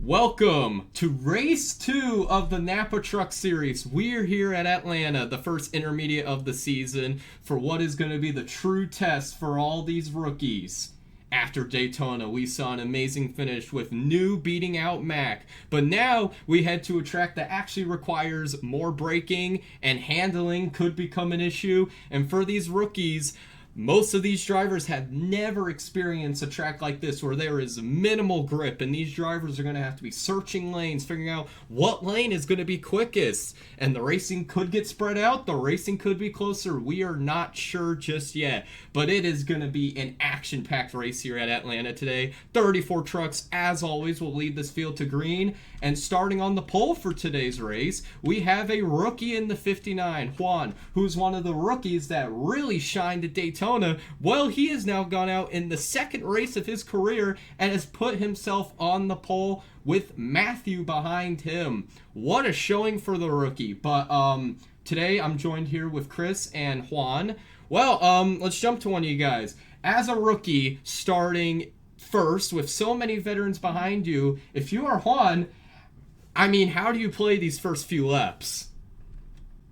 Welcome to Race 2 of the NAPA Truck Series. We're here at Atlanta, the first intermediate of the season, for what is going to be the true test for all these rookies. After Daytona, we saw an amazing finish with New beating out Mac, but now we head to a track that actually requires more braking, and handling could become an issue. And for these rookies, most of these drivers have never experienced a track like this where there is minimal grip, and these drivers are going to have to be searching lanes, figuring out what lane is going to be quickest. And the racing could get spread out, the racing could be closer. We are not sure just yet, but it is going to be an action-packed race here at Atlanta today. 34 trucks, as always, will lead this field to green. And starting on the pole for today's race, we have a rookie in the 59, Juan, who's one of the rookies that really shined at Daytona. Well, he has now gone out in the second race of his career and has put himself on the pole with Matthew behind him. What a showing for the rookie. But today I'm joined here with Chris and Juan. Well, let's jump to one of you guys. As a rookie starting first with so many veterans behind you, if you are Juan, I mean, how do you play these first few laps?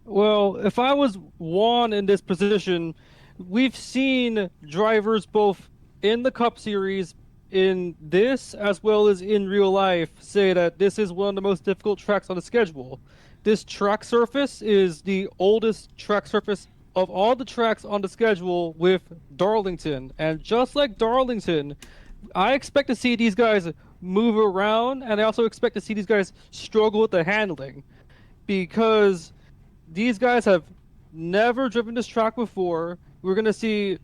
Well, if I was Juan in this position, we've seen drivers both in the Cup Series, in this, as well as in real life, say that this is one of the most difficult tracks on the schedule. This track surface is the oldest track surface of all the tracks on the schedule with Darlington. And just like Darlington, I expect to see these guys move around, and I also expect to see these guys struggle with the handling because these guys have never driven this track before. We're going to see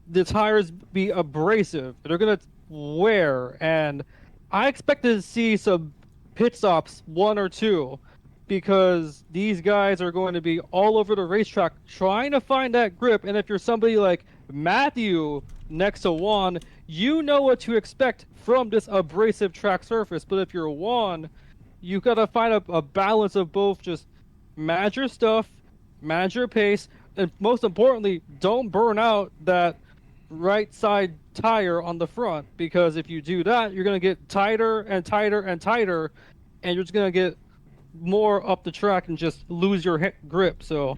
the tires be abrasive. They're going to wear, and I expect to see some pit stops, one or two, because these guys are going to be all over the racetrack trying to find that grip. And if you're somebody like Matthew next to Juan, you know what to expect from this abrasive track surface. But if you're Juan, you got to find a balance of both. Just manage your stuff, manage your pace, and most importantly, don't burn out that right side tire on the front, because if you do that, you're going to get tighter and tighter and tighter, and you're just going to get more up the track and just lose your grip. So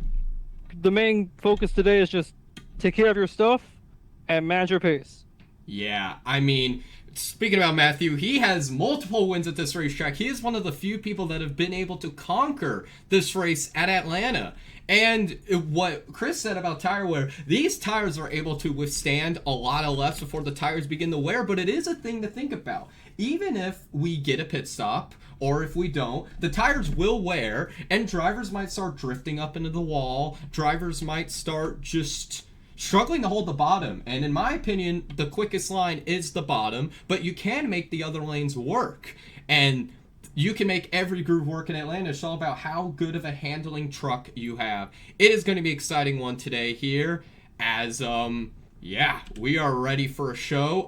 the main focus today is just take care of your stuff and manage your pace. Yeah, I mean, speaking about Matthew, he has multiple wins at this racetrack. He is one of the few people that have been able to conquer this race at Atlanta. And what Chris said about tire wear, these tires are able to withstand a lot of lefts before the tires begin to wear, but it is a thing to think about. Even if we get a pit stop, or if we don't, the tires will wear, and drivers might start drifting up into the wall. Drivers might start just struggling to hold the bottom. And in my opinion, the quickest line is the bottom, but you can make the other lanes work. And you can make every groove work in Atlanta. It's all about how good of a handling truck you have. It is going to be an exciting one today here as, yeah, we are ready for a show.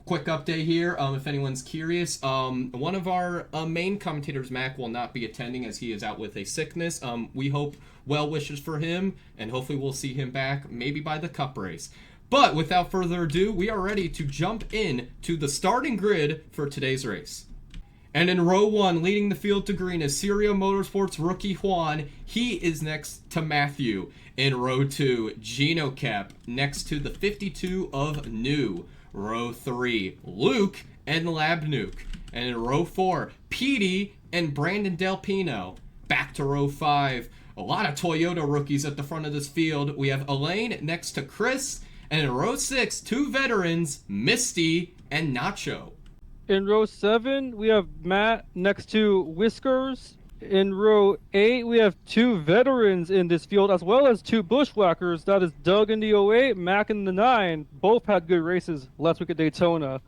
Quick update here, if anyone's curious. One of our main commentators, Mac, will not be attending as he is out with a sickness. We hope well wishes for him, and hopefully we'll see him back maybe by the Cup race. But without further ado, we are ready to jump in to the starting grid for today's race. And in row 1, leading the field to green is Serio Motorsports rookie Juan. He is next to Matthew. In row 2, Gino Cap next to the 52 of New. Row 3, Luke and Lab Nuke. And in row 4, Petey and Brandon Del Pino. Back to row 5, a lot of Toyota rookies at the front of this field. We have Elaine next to Chris. And in row 6, two veterans, Misty and Nacho. In row 7, we have Matt next to Whiskers. In row 8, we have two veterans in this field, as well as two bushwhackers. That is Doug in the 08, Mac in the 9. Both had good races last week at Daytona.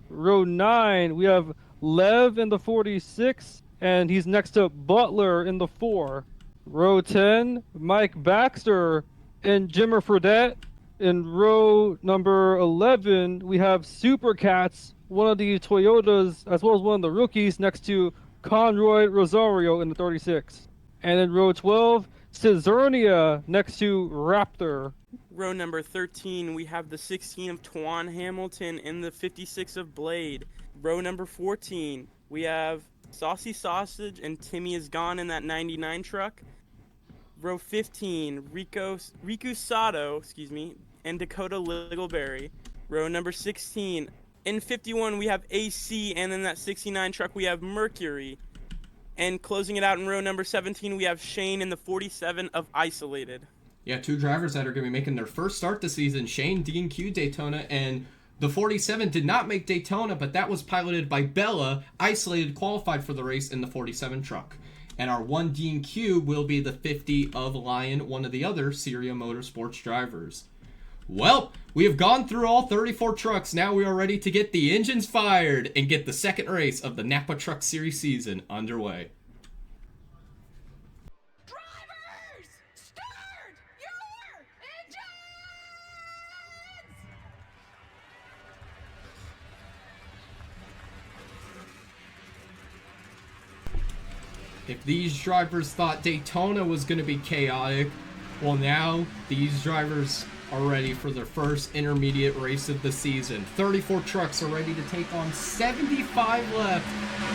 Row 9, we have Lev in the 46, and he's next to Butler in the 4. Row 10, Mike Baxter and Jimmer Fredette. In row number 11, we have Super Cats, one of the Toyotas, as well as one of the rookies, next to Conroy Rosario in the 36. And in row 12, Caesarnia next to Raptor. Row number 13, we have the 16 of Twan Hamilton and the 56 of Blade. Row number 14, we have Saucy Sausage and Timmy is Gone in that 99 truck. Row 15, Riku Sato, and Dakota Littleberry. Row number 16, in 51 we have AC, and in that 69 truck we have Mercury. And closing it out in row number 17, we have Shane in the 47 of Isolated. Yeah, 2 drivers that are going to be making their first start this season. Shane D&Q Daytona, and the 47 did not make Daytona, but that was piloted by Bella. Isolated qualified for the race in the 47 truck. And our 1 D&Q will be the 50 of Lion, one of the other Syria Motorsports drivers. Well, we have gone through all 34 trucks. Now we are ready to get the engines fired and get the second race of the NAPA Truck Series season underway. Drivers, start your engines! If these drivers thought Daytona was going to be chaotic, well, now these drivers are ready for their first intermediate race of the season. 34 trucks are ready to take on 75 left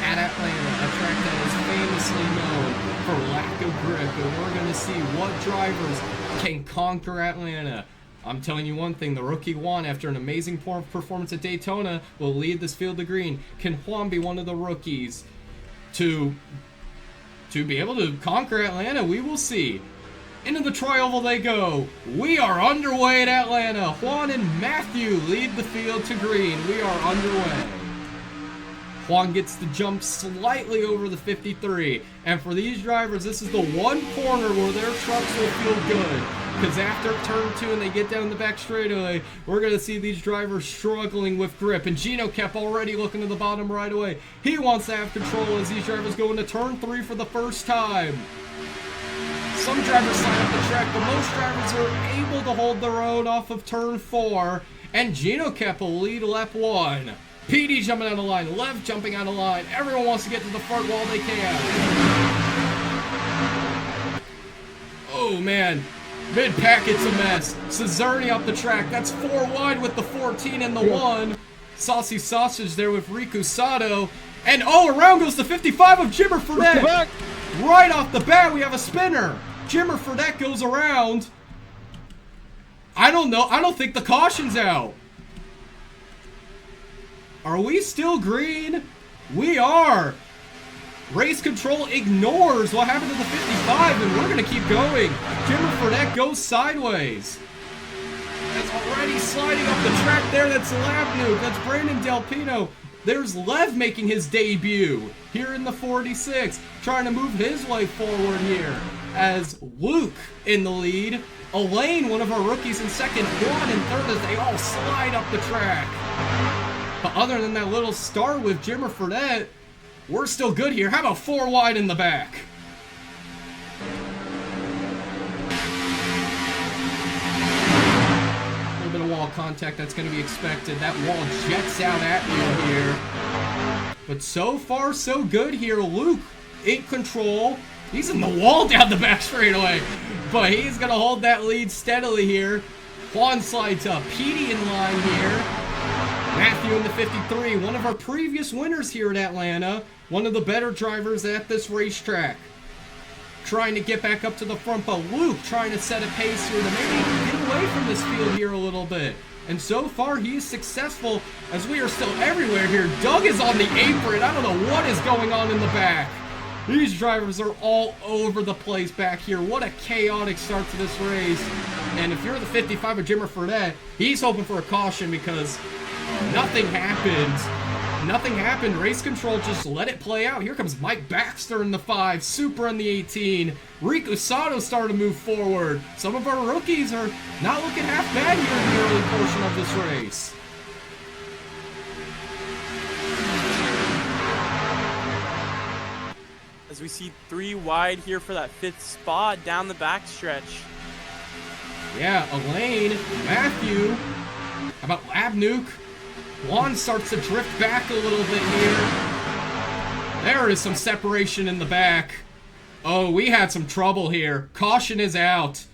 at Atlanta, a track that is famously known for lack of grip, and we're going to see what drivers can conquer Atlanta. I'm telling you one thing, the rookie Juan, after an amazing performance at Daytona, will lead this field to green. Can Juan be one of the rookies to be able to conquer Atlanta? We will see. Into the tri-oval they go. We are underway at Atlanta. Juan and Matthew lead the field to green. We are underway. Juan gets the jump slightly over the 53. And for these drivers, this is the one corner where their trucks will feel good. Because after turn 2 and they get down the back straightaway, we're going to see these drivers struggling with grip. And Gino kept already looking to the bottom right away. He wants to have control as these drivers go into turn 3 for the first time. Some drivers slide up the track, but most drivers are able to hold their own off of turn 4. And Gino Kepp will lead lap 1. PD jumping out of line, Lev jumping out of line. Everyone wants to get to the front while they can. Oh man, mid-packet's a mess. Cesarni up the track, that's 4 wide with the 14 and the 1. Saucy Sausage there with Riku Sato. And oh, around goes the 55 of Jimmer Fredette. Right off the bat, we have a spinner. Jimmer Fredette goes around. I don't know. I don't think the caution's out. Are we still green? We are. Race control ignores what happened to the 55, and we're going to keep going. Jimmer Fredette goes sideways. That's already sliding up the track there. That's Labnuke. That's Brandon Del Pino. There's Lev making his debut here in the 46, trying to move his way forward here as Luke in the lead. Elaine, one of our rookies, in second. Juan in third as they all slide up the track. But other than that little start with Jimmer Fredette, we're still good here. How about 4 wide in the back? A little bit of wall contact, that's going to be expected. That wall jets out at you here. But so far, so good here. Luke in control. He's in the wall down the back straightaway. But he's going to hold that lead steadily here. Juan slides up. Petey in line here. Matthew in the 53, one of our previous winners here at Atlanta. One of the better drivers at this racetrack. Trying to get back up to the front, but Luke trying to set a pace here to maybe get away from this field here a little bit. And so far, he's successful as we are still everywhere here. Doug is on the apron. I don't know what is going on in the back. These drivers are all over the place back here. What a chaotic start to this race. And if you're the 55 of Jimmer Fredette, he's hoping for a caution because nothing happened. Nothing happened. Race control just let it play out. Here comes Mike Baxter in the 5, Super in the 18. Riku Sato starting to move forward. Some of our rookies are not looking half bad here in the early portion of this race. As we see 3 wide here for that 5th spot down the backstretch. Yeah, Elaine, Matthew. How about Labnuke? Juan starts to drift back a little bit here. There is some separation in the back. Oh, we had some trouble here. Caution is out.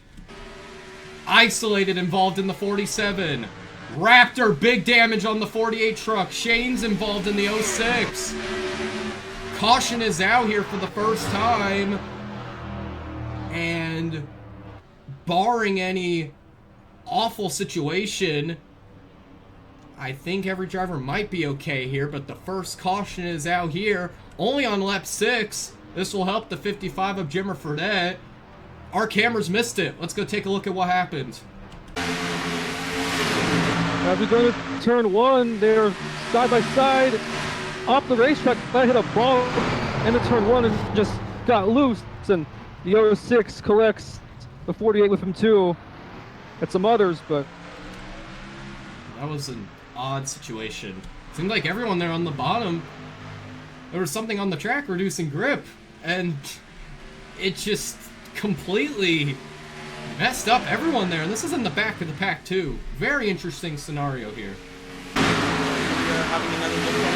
Isolated involved in the 47. Raptor, big damage on the 48 truck. Shane's involved in the 06. Caution is out here for the first time. And barring any awful situation, I think every driver might be okay here, but the first caution is out here. Only on lap 6. This will help the 55 of Jimmer Fredette. Our cameras missed it. Let's go take a look at what happened. As we go to turn 1, they're side by side off the racetrack. I hit a bump into turn 1 and just got loose, and the 06 collects the 48 with him too. Got some others, but That was an odd situation. Seemed like everyone there on the bottom, there was something on the track reducing grip, and it just completely messed up everyone there. And this is in the back of the pack too. Very interesting scenario here. We're having another look.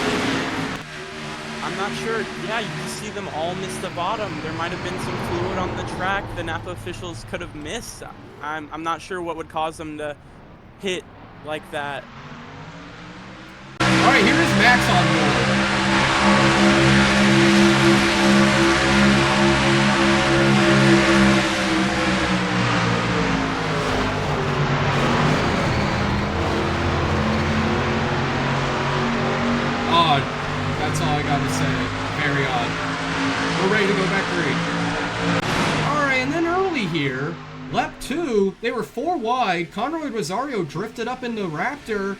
I'm not sure. Yeah, you can see them all miss the bottom. There might have been some fluid on the track the NAPA officials could have missed. I'm not sure what would cause them to hit like that. All right, here is Max on board. Odd. That's all I gotta say. Very odd. We're ready to go back green. Alright, and then early here, lap 2, they were 4 wide. Conroy Rosario drifted up into Raptor,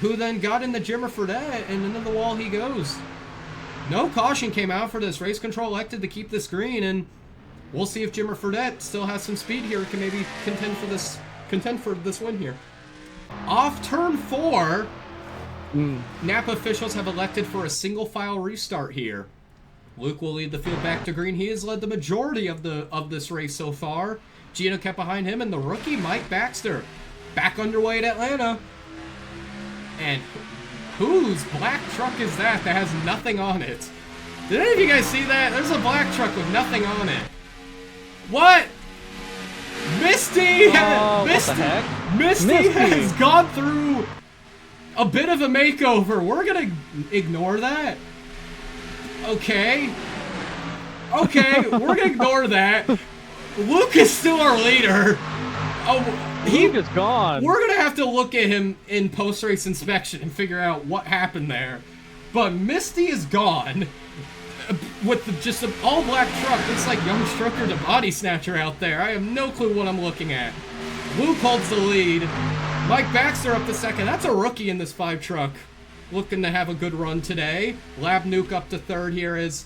who then got into Jimmer Fredette, and into the wall he goes. No caution came out for this. Race control elected to keep this green, and we'll see if Jimmer Fredette still has some speed here, can maybe contend for this win here. Off turn 4, NAPA officials have elected for a single file restart here. Luke will lead the field back to green. He has led the majority of this race so far. Gino kept behind him, and the rookie Mike Baxter back underway at Atlanta. And whose black truck is that has nothing on it? Did any of you guys see that? There's a black truck with nothing on it. What? Misty! what the heck? Misty has gone through a bit of a makeover. We're gonna ignore that. Okay, we're gonna ignore that. Luke is still our leader. Oh, Luke is gone. We're gonna have to look at him in post-race inspection and figure out what happened there. But Misty is gone with just an all-black truck. Looks like young Strucker the body snatcher out there. I have no clue what I'm looking at. Luke holds the lead. Mike Baxter up to second. That's a rookie in this 5 truck. Looking to have a good run today. Lab Nuke up to third here is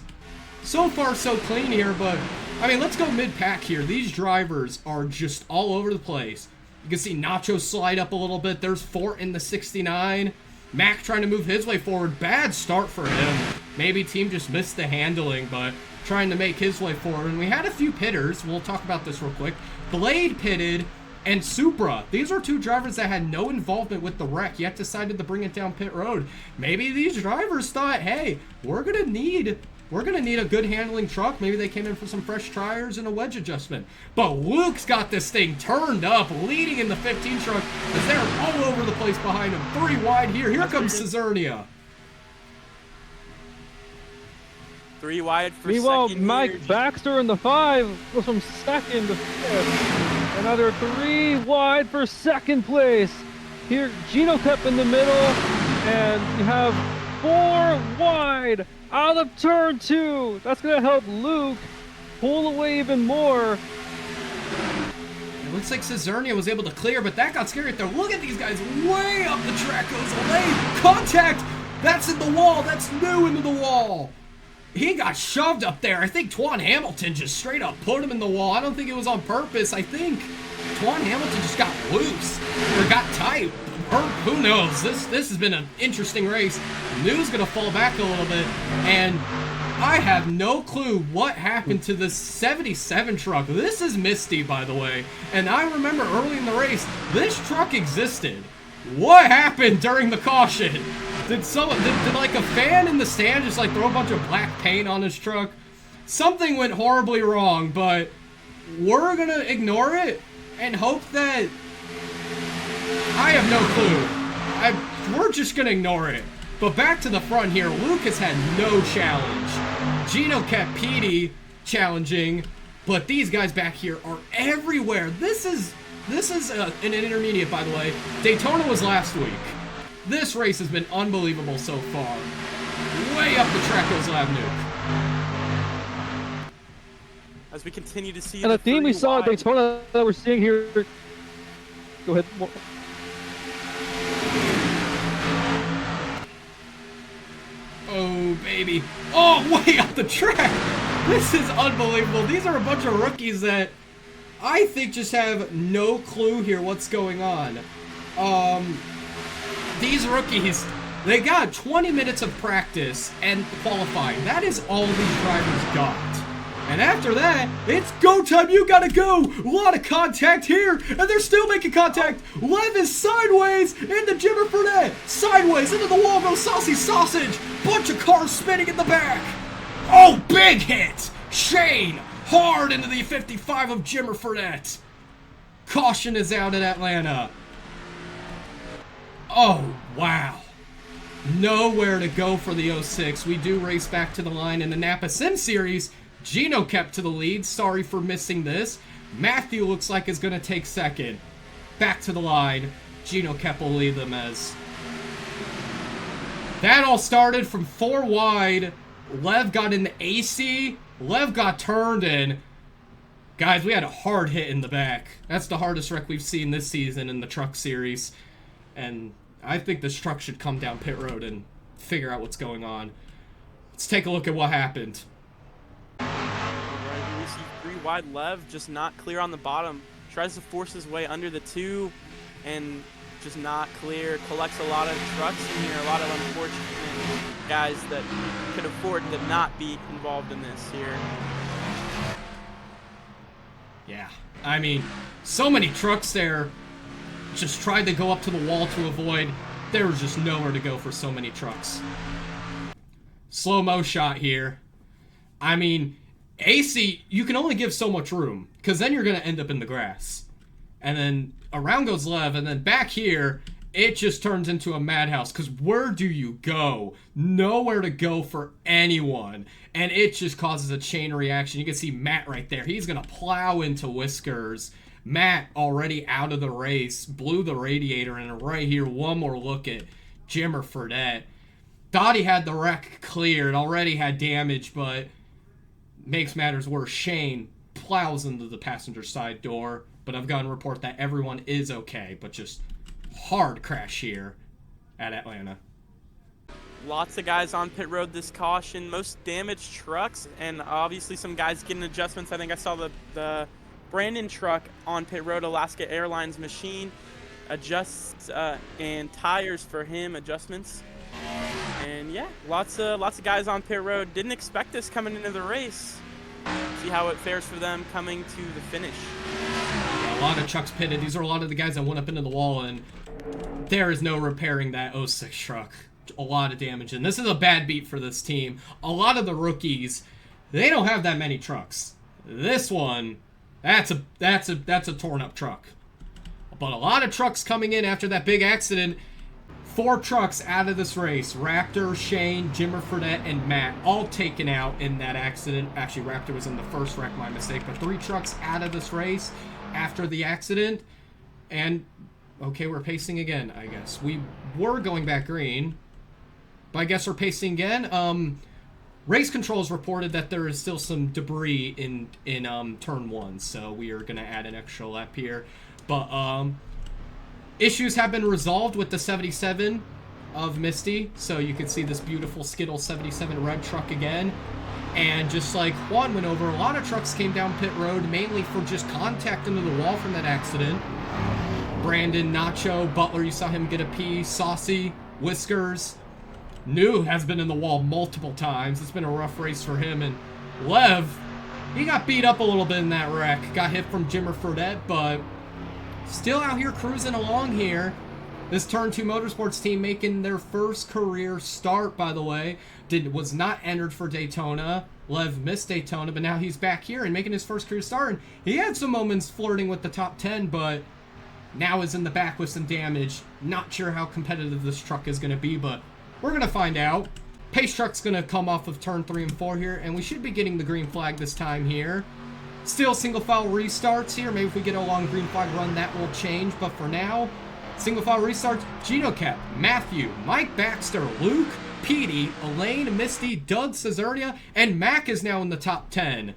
so far so clean here, but I mean, let's go mid-pack here. These drivers are just all over the place. You can see Nacho slide up a little bit. There's Fort in the 69. Mac trying to move his way forward. Bad start for him. Maybe team just missed the handling, but trying to make his way forward. And we had a few pitters. We'll talk about this real quick. Blade pitted, and Supra. These are 2 drivers that had no involvement with the wreck, yet decided to bring it down pit road. Maybe these drivers thought, hey, we're gonna need a good handling truck. Maybe they came in for some fresh tires and a wedge adjustment. But Luke's got this thing turned up, leading in the 15 truck as they're all over the place behind him. 3 wide here. Here comes Casernia. 3 wide for Meanwhile, second. Mike Baxter in the 5 goes from second to 5th. Another 3 wide for second place. Here, Gino kept in the middle, and you have 4 wide out of turn 2. That's going to help Luke pull away even more. It looks like Casernia was able to clear, but that got scary right there. Look at these guys way up the track. Goes away. Contact. That's in the wall. That's new into the wall. He got shoved up there. I think Twan Hamilton just straight up put him in the wall. I don't think it was on purpose. I think Twan Hamilton just got loose or got tight. Or who knows? This has been an interesting race. New's gonna fall back a little bit, and I have no clue what happened to this 77 truck. This is Misty, by the way, and I remember early in the race this truck existed. What happened during the caution? Did like a fan in the stand just like throw a bunch of black paint on his truck? Something went horribly wrong, but we're gonna ignore it and hope that I have no clue. We're just gonna ignore it. But back to the front here, Lucas had no challenge. Gino kept Petey challenging, but these guys back here are everywhere. This is an intermediate, by the way. Daytona was last week. This race has been unbelievable so far. Way up the track goes Lab Nuke. As we continue to see And the theme we three saw at wide- Daytona that we're seeing here. Go ahead. Oh, baby. Oh, way up the track. This is unbelievable. These are a bunch of rookies that I think just have no clue here what's going on. These rookies, they got 20 minutes of practice and qualifying. That is all these drivers got. And after that, it's go time. You gotta go. A lot of contact here, and they're still making contact. Lev is sideways into Jimmer Fredette. Sideways into the wall goes Saucy Sausage. Bunch of cars spinning in the back. Oh, big hit. Shane hard into the 55 of Jimmer Fredette. Caution is out at Atlanta. Oh, wow. Nowhere to go for the 06. We do race back to the line in the NAPA Sim Series. Gino kept to the lead. Sorry for missing this. Matthew looks like is going to take second. Back to the line. Gino kept will lead them as... That all started from 4 wide. Lev got in the AC. Lev got turned in. Guys, we had a hard hit in the back. That's the hardest wreck we've seen this season in the truck series. And I think this truck should come down pit road and figure out what's going on. Let's take a look at what happened. Right, we see 3 wide. Lev just not clear on the bottom. Tries to force his way under the 2 and just not clear. Collects a lot of trucks in here. A lot of unfortunate guys that could afford to not be involved in this here. Yeah, I mean, so many trucks there just tried to go up to the wall to avoid. There was just nowhere to go for so many trucks. Slow-mo shot here. I mean, AC, you can only give so much room, because then you're going to end up in the grass. And then around goes Lev, and then back here, it just turns into a madhouse, because where do you go? Nowhere to go for anyone. And it just causes a chain reaction. You can see Matt right there. He's going to plow into Whiskers. Matt already out of the race, blew the radiator, and right here, one more look at Jimmer Fredette. Thought he had the wreck cleared, already had damage, but makes matters worse. Shane plows into the passenger side door, but I've gotten a report that everyone is okay, but just hard crash here at Atlanta. Lots of guys on pit road this caution. Most damaged trucks, and obviously some guys getting adjustments. I think I saw the Brandon truck on pit road, Alaska Airlines machine adjusts and tires for him, adjustments. And yeah, lots of guys on pit road. Didn't expect this coming into the race. See how it fares for them coming to the finish. A lot of trucks pitted. These are a lot of the guys that went up into the wall, and there is no repairing that 06 truck. A lot of damage, and this is a bad beat for this team. A lot of the rookies, they don't have that many trucks. This one, that's a torn up truck. But a lot of trucks coming in after that big accident. 4 trucks out of this race. Raptor, Shane, Jimmer Fredette, and Matt all taken out in that accident. Actually, Raptor was in the first wreck, my mistake. But 3 trucks out of this race after the accident. And, okay, we're pacing again, I guess. We were going back green, but I guess we're pacing again. Race controls reported that there is still some debris in turn 1, so we are going to add an extra lap here. But, issues have been resolved with the 77 of Misty, so you can see this beautiful Skittle 77 red truck again. And just like Juan went over, a lot of trucks came down pit road, mainly for just contact into the wall from that accident. Brandon, Nacho, Butler, you saw him get a P, Saucy, Whiskers. New has been in the wall multiple times. It's been a rough race for him. And Lev, he got beat up a little bit in that wreck. Got hit from Jimmer Fredette, but still out here cruising along here. This Turn 2 Motorsports team making their first career start, by the way. Was not entered for Daytona. Lev missed Daytona, but now he's back here and making his first career start. And he had some moments flirting with the top 10, but now is in the back with some damage. Not sure how competitive this truck is going to be, but We're going to find out. Pace truck's going to come off of turn 3 and 4 here, and we should be getting the green flag this time here. Still single file restarts here. Maybe if we get a long green flag run, that will change. But for now, single file restarts. Gino Kep, Matthew, Mike Baxter, Luke, Petey, Elaine, Misty, Doug Cesarnia, and Mac is now in the top 10.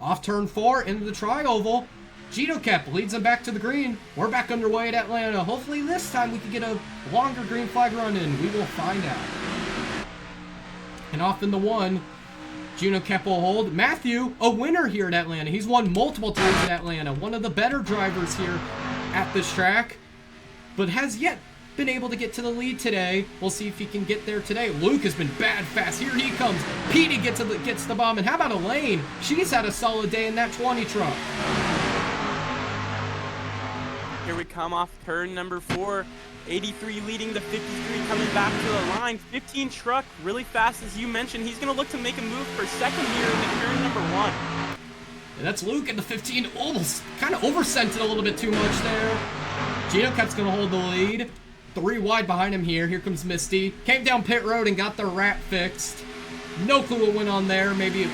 Off turn 4 into the tri-oval. Gino Kep leads them back to the green. We're back underway at Atlanta. Hopefully this time we can get a longer green flag run in. We will find out. And off in the 1, Gino Kep will hold. Matthew, a winner here at Atlanta. He's won multiple times at Atlanta. One of the better drivers here at this track, but has yet been able to get to the lead today. We'll see if he can get there today. Luke has been bad fast. Here he comes. Petey gets the bomb. And how about Elaine? She's had a solid day in that 20 truck. Here we come off turn number 4. 83 leading the 53 coming back to the line. 15 truck really fast, as you mentioned. He's going to look to make a move for second here in the turn number 1. And that's Luke in the 15. Almost kind of oversent it a little bit too much there. Gino Kep's going to hold the lead. 3 wide behind him here. Here comes Misty. Came down pit road and got their wrap fixed. No clue what went on there. Maybe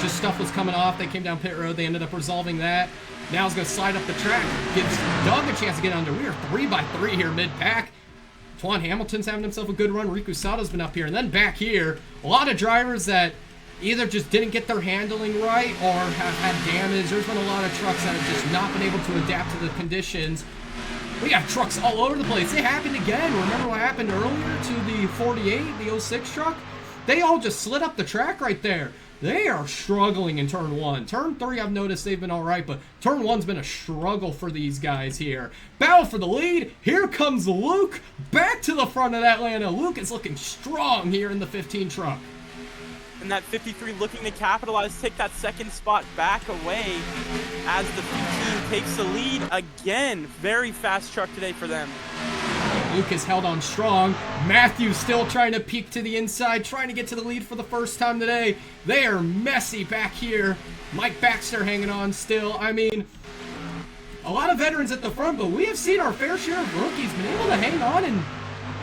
just stuff was coming off. They came down pit road. They ended up resolving that. Now he's going to slide up the track. Gives Doug a chance to get under. We are 3 by 3 here mid-pack. Twan Hamilton's having himself a good run. Riku Sato's been up here. And then back here, a lot of drivers that either just didn't get their handling right or have had damage. There's been a lot of trucks that have just not been able to adapt to the conditions. We have trucks all over the place. It happened again. Remember what happened earlier to the 48, the 06 truck? They all just slid up the track right there. They are struggling in turn 1. Turn 3, I've noticed they've been all right, but turn 1's been a struggle for these guys here. Battle for the lead. Here comes Luke back to the front of Atlanta. Luke is looking strong here in the 15 truck. And that 53 looking to capitalize, take that second spot back away as the 15 takes the lead again. Very fast truck today for them. Luke is held on strong. Matthew's still trying to peek to the inside, trying to get to the lead for the first time today. They are messy back here. Mike Baxter hanging on still. I mean, a lot of veterans at the front, but we have seen our fair share of rookies been able to hang on and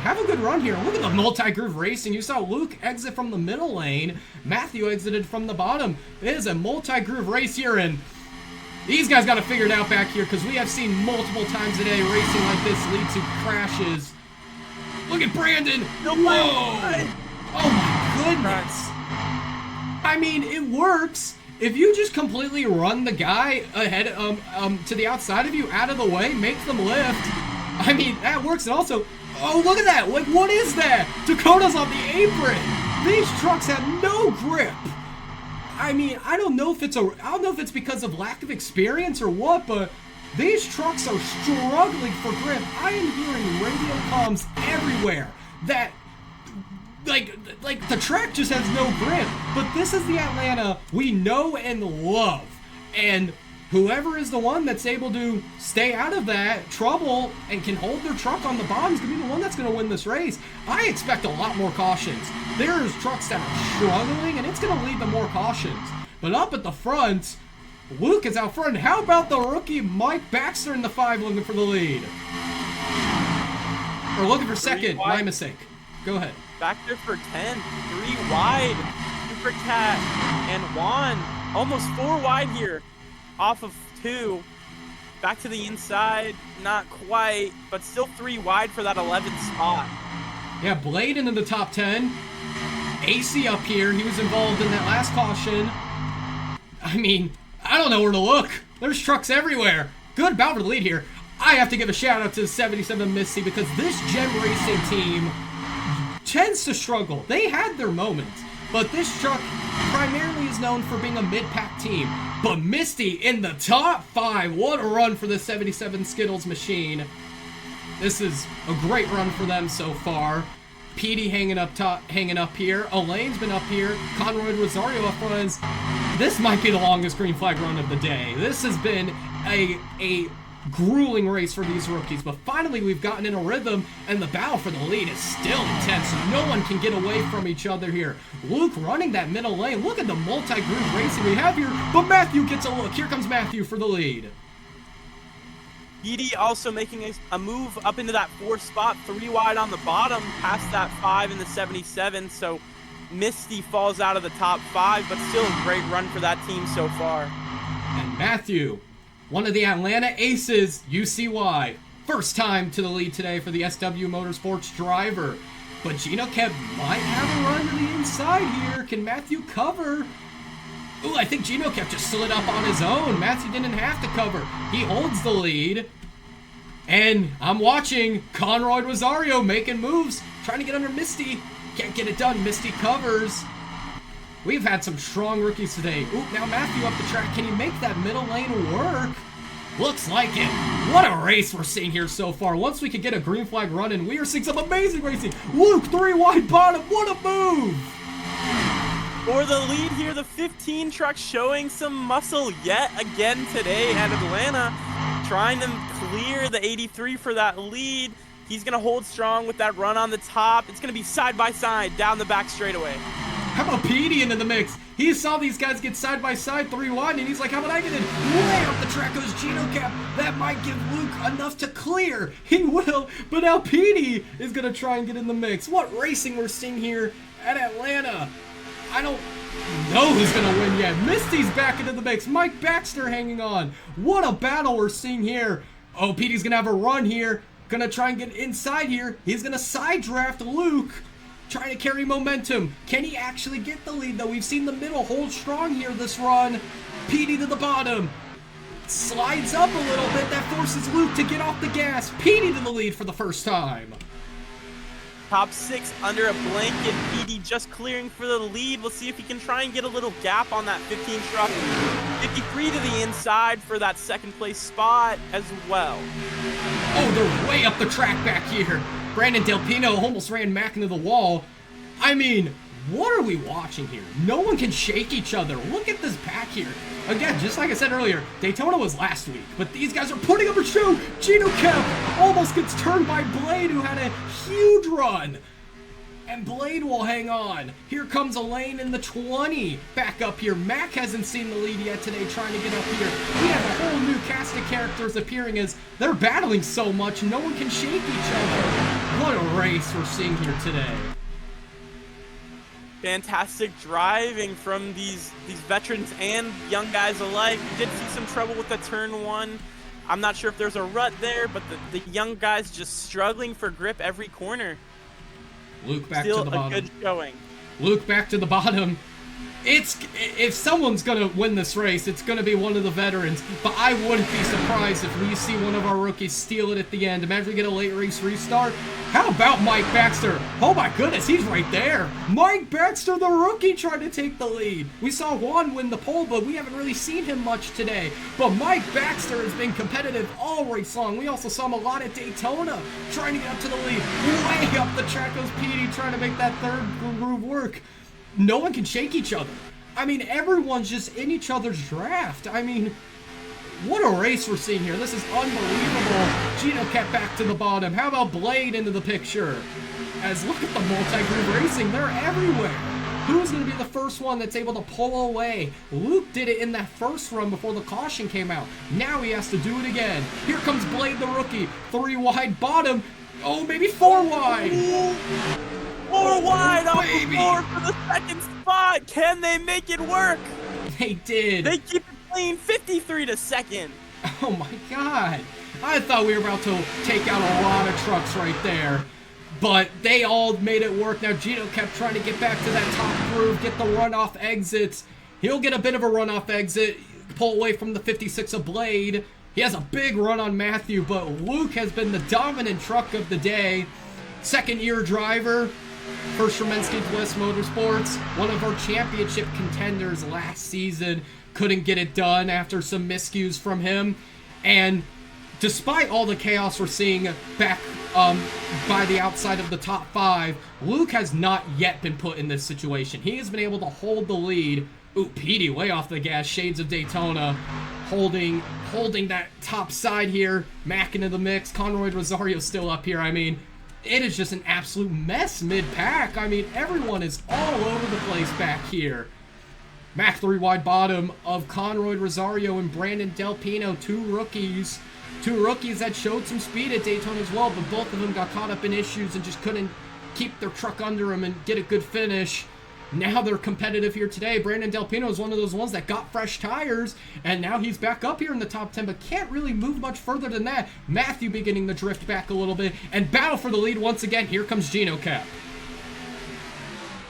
have a good run here. Look at the multi-groove racing. You saw Luke exit from the middle lane. Matthew exited from the bottom. It is a multi-groove race here, and these guys got to figure it out back here because we have seen multiple times today racing like this lead to crashes. Look at Brandon. Whoa. Oh my goodness. I mean, it works. If you just completely run the guy ahead to the outside of you, out of the way, make them lift. I mean, that works. And also, oh, look at that. Like, what is that? Dakota's on the apron. These trucks have no grip. I mean, I don't know if it's because of lack of experience or what, but these trucks are struggling for grip. I am hearing radio comms everywhere that like the track just has no grip. But this is the Atlanta we know and love. And whoever is the one that's able to stay out of that trouble and can hold their truck on the bottom is going to be the one that's going to win this race. I expect a lot more cautions. There's trucks that are struggling, and it's going to lead to more cautions. But up at the front, Luke is out front. How about the rookie Mike Baxter in the 5 looking for the lead? Or looking for second. My mistake. Go ahead. Back there for 10. 3 wide. Super Cat and Juan. Almost 4 wide here. Off of 2, back to the inside, not quite, but still 3 wide for that 11th spot. Yeah, Blade into the top 10. AC up here, he was involved in that last caution. I mean, I don't know where to look. There's trucks everywhere. Good battle for the lead here. I have to give a shout out to the 77 Misty because this Gen Racing team tends to struggle. They had their moments, but this truck primarily is known for being a mid-pack team. But Misty in the top 5. What a run for the 77 Skittles machine. This is a great run for them so far. Petey hanging up here. Elaine's been up here. Conroy Rosario up front. This might be the longest green flag run of the day. This has been a grueling race for these rookies, but finally we've gotten in a rhythm, and the battle for the lead is still intense. No one can get away from each other here. Luke running that middle lane. Look at the multi-groove racing we have here, but Matthew gets a look. Here comes Matthew for the lead. Petey also making a move up into that 4 spot, 3 wide on the bottom, past that 5 in the 77. So Misty falls out of the top 5, but still a great run for that team so far. And Matthew, one of the Atlanta aces, UCY. First time to the lead today for the SW Motorsports driver. But Gino kept might have a run to the inside here. Can Matthew cover? Ooh, I think Gino kept just slid up on his own. Matthew didn't have to cover. He holds the lead. And I'm watching Conroy Rosario making moves, trying to get under Misty. Can't get it done. Misty covers. We've had some strong rookies today. Ooh, now Matthew up the track. Can he make that middle lane work? Looks like it. What a race we're seeing here so far. Once we could get a green flag running, we are seeing some amazing racing. Luke, 3 wide bottom. What a move. For the lead here, the 15 truck showing some muscle yet again today at Atlanta. Trying to clear the 83 for that lead. He's going to hold strong with that run on the top. It's going to be side by side down the back straightaway. How about Petey into the mix? He saw these guys get side by side 3 wide, and he's like, how about I get in? Way up the track goes Gino Cap. That might give Luke enough to clear. He will, but now Petey is going to try and get in the mix. What racing we're seeing here at Atlanta. I don't know who's going to win yet. Misty's back into the mix. Mike Baxter hanging on. What a battle we're seeing here. Oh, Petey's going to have a run here. Going to try and get inside here. He's going to side draft Luke. Trying to carry momentum. Can he actually get the lead, though? We've seen the middle hold strong here this run. Petey to the bottom. Slides up a little bit. That forces Luke to get off the gas. Petey to the lead for the first time. Top 6 under a blanket. Petey just clearing for the lead. We'll see if he can try and get a little gap on that 15 truck. 53 to the inside for that second place spot as well. Oh, they're way up the track back here. Brandon Del Pino almost ran Mac into the wall. I mean, what are we watching here? No one can shake each other. Look at this pack here. Again, just like I said earlier, Daytona was last week, but these guys are putting up a show. Gino Kemp almost gets turned by Blade, who had a huge run. And Blade will hang on. Here comes Elaine in the 20. Back up here. Mac hasn't seen the lead yet today, trying to get up here. We have a whole new cast of characters appearing as they're battling so much, no one can shake each other. What a race we're seeing here today. Fantastic driving from these veterans and young guys alike. We did see some trouble with the turn 1. I'm not sure if there's a rut there, but the young guys just struggling for grip every corner. Luke back Still to the bottom. a good showing. Luke back to the bottom. If someone's gonna win this race, it's gonna be one of the veterans. But I wouldn't be surprised if we see one of our rookies steal it at the end. Imagine we get a late race restart. How about Mike Baxter? Oh my goodness, he's right there. Mike Baxter, the rookie, trying to take the lead. We saw Juan win the pole, but we haven't really seen him much today. But Mike Baxter has been competitive all race long. We also saw him a lot at Daytona, trying to get up to the lead. Way up the track goes Petey, trying to make that third groove work. No one can shake each other. I mean, everyone's just in each other's draft. I mean, what a race we're seeing here. This is unbelievable. Gino kept back to the bottom. How about Blade into the picture? As look at the multi-groove racing. They're everywhere. Who's going to be the first one that's able to pull away? Luke did it in that first run before the caution came out. Now he has to do it again. Here comes Blade the rookie. 3 wide bottom. Oh, maybe 4 wide. 4 wide off the floor for the second spot. Can they make it work? They did. They keep it clean. 53 to second. Oh my god. I thought we were about to take out a lot of trucks right there. But they all made it work. Now Gino kept trying to get back to that top groove, get the runoff exits. He'll get a bit of a runoff exit, pull away from the 56 of Blade. He has a big run on Matthew, but Luke has been the dominant truck of the day. Second-year driver. First from NSK West Motorsports, one of our championship contenders last season, couldn't get it done after some miscues from him. And despite all the chaos we're seeing back by the outside of the top 5, Luke has not yet been put in this situation. He has been able to hold the lead. Ooh, Petey way off the gas, shades of Daytona, holding that top side here. Mac into the mix, Conroy Rosario still up here. I mean, it is just an absolute mess mid-pack. I mean, everyone is all over the place back here. Mac 3 wide bottom of Conroy Rosario and Brandon Del Pino, 2 rookies. Two rookies that showed some speed at Daytona as well, but both of them got caught up in issues and just couldn't keep their truck under them and get a good finish. Now they're competitive here today. Brandon Delpino is one of those ones that got fresh tires, and now he's back up here in the top 10, but can't really move much further than that. Matthew beginning to drift back a little bit, and battle for the lead once again. Here comes Gino Cap.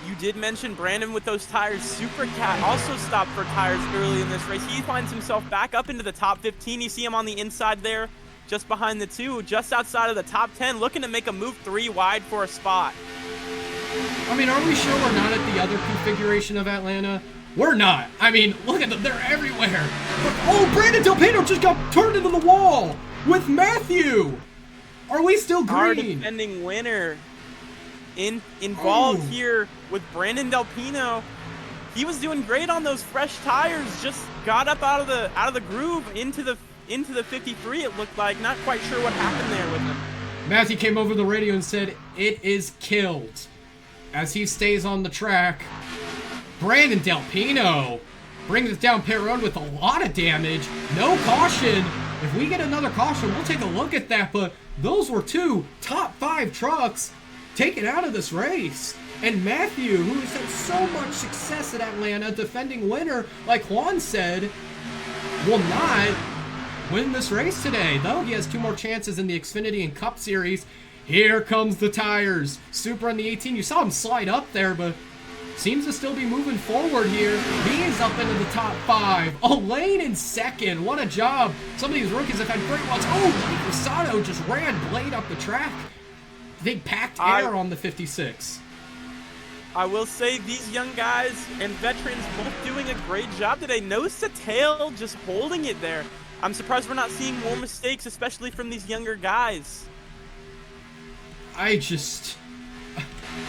You did mention Brandon with those tires. Super Cat also stopped for tires early in this race. He finds himself back up into the top 15. You see him on the inside there, just behind the two, just outside of the top 10, looking to make a move 3 wide for a spot. I mean, are we sure we're not at the other configuration of Atlanta? We're not. I mean, look at them. They're everywhere. But, oh, Brandon Delpino just got turned into the wall with Matthew. Are we still green? Our defending winner involved here with Brandon Delpino. He was doing great on those fresh tires. Just got up out of the groove into the 53. It looked like. Not quite sure what happened there with him. Matthew came over the radio and said, "It is killed." As he stays on the track, Brandon Delpino brings us down pit road with a lot of damage. No caution. If we get another caution, we'll take a look at that. But those were 2 top 5 trucks taken out of this race. And Matthew, who has had so much success at Atlanta, defending winner, like Juan said, will not win this race today. Though he has 2 more chances in the Xfinity and Cup Series. Here comes the tires. Super on the 18. You saw him slide up there, but seems to still be moving forward here. He is up into the top 5. Elaine in second. What a job. Some of these rookies have had great ones. Oh, Sato just ran Blade up the track. They packed air on the 56. I will say these young guys and veterans both doing a great job today. Nose to tail, just holding it there. I'm surprised we're not seeing more mistakes, especially from these younger guys.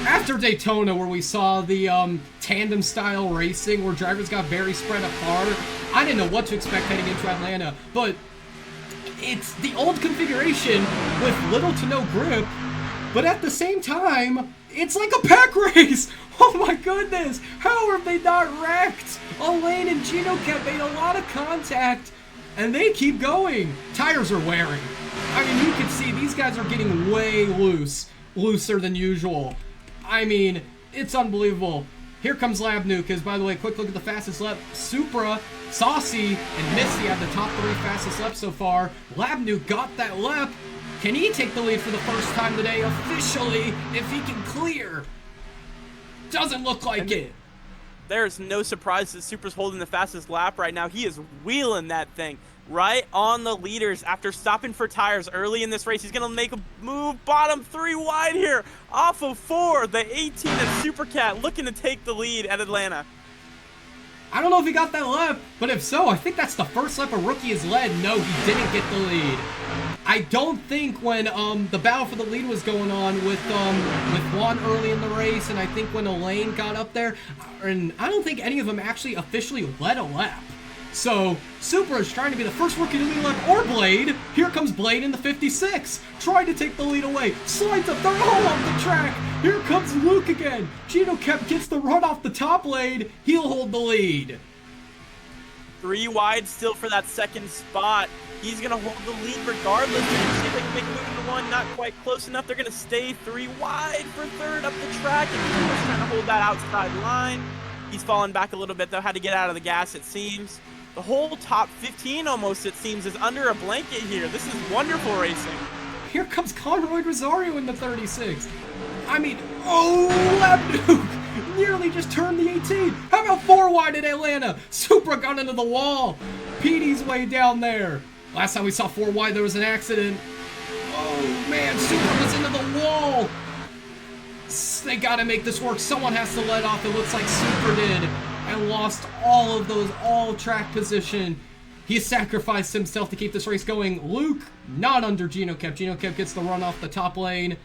After Daytona, where we saw the tandem style racing where drivers got very spread apart, I didn't know what to expect heading into Atlanta, but it's the old configuration with little to no grip, but at the same time, it's like a pack race. Oh my goodness, how have they not wrecked? Elaine and Gino kept made a lot of contact, and they keep going. Tires are wearing. I mean, you can see these guys are getting way looser than usual. I mean, it's unbelievable. Here comes Lab Nuke, because, by the way, quick look at the fastest lap. Supra, Saucy, and Missy have the top 3 fastest laps so far. Lab Nuke got that lap. Can he take the lead for the first time today officially if he can clear? Doesn't look like it. There's no surprise that Supra's holding the fastest lap right now. He is wheeling that thing right on the leaders after stopping for tires early in this race. He's going to make a move, bottom 3 wide here, off of 4. The 18 of Supercat looking to take the lead at Atlanta. I don't know if he got that lap, but if so, I think that's the first lap a rookie has led. No, he didn't get the lead. I don't think when the battle for the lead was going on with Juan early in the race, and I think when Elaine got up there, and I don't think any of them actually officially led a lap. So, Supra is trying to be the first rookie to lead a lap, or Blade. Here comes Blade in the 56, trying to take the lead away. Slides up, they're all off the track. Here comes Luke again. Gino Kep gets the run off the top lane. He'll hold the lead. 3 wide still for that second spot. He's going to hold the lead regardless. They're going to see if they can make a move into 1. Not quite close enough. They're going to stay 3 wide for 3rd up the track. And Supra's trying to hold that outside line. He's fallen back a little bit, though. Had to get out of the gas, it seems. The whole top 15 almost, it seems, is under a blanket here. This is wonderful racing. Here comes Conroy Rosario in the 36. I mean, oh, Lab Nuke nearly just turned the 18. How about 4 wide at Atlanta? Supra got into the wall. Petey's way down there. Last time we saw 4 wide, there was an accident. Oh, man, Supra was into the wall. They got to make this work. Someone has to let off. It looks like Supra did. And lost all of those all-track position. He sacrificed himself to keep this race going. Luke, not under Gino Kep. Gino Kep gets the run off the top lane.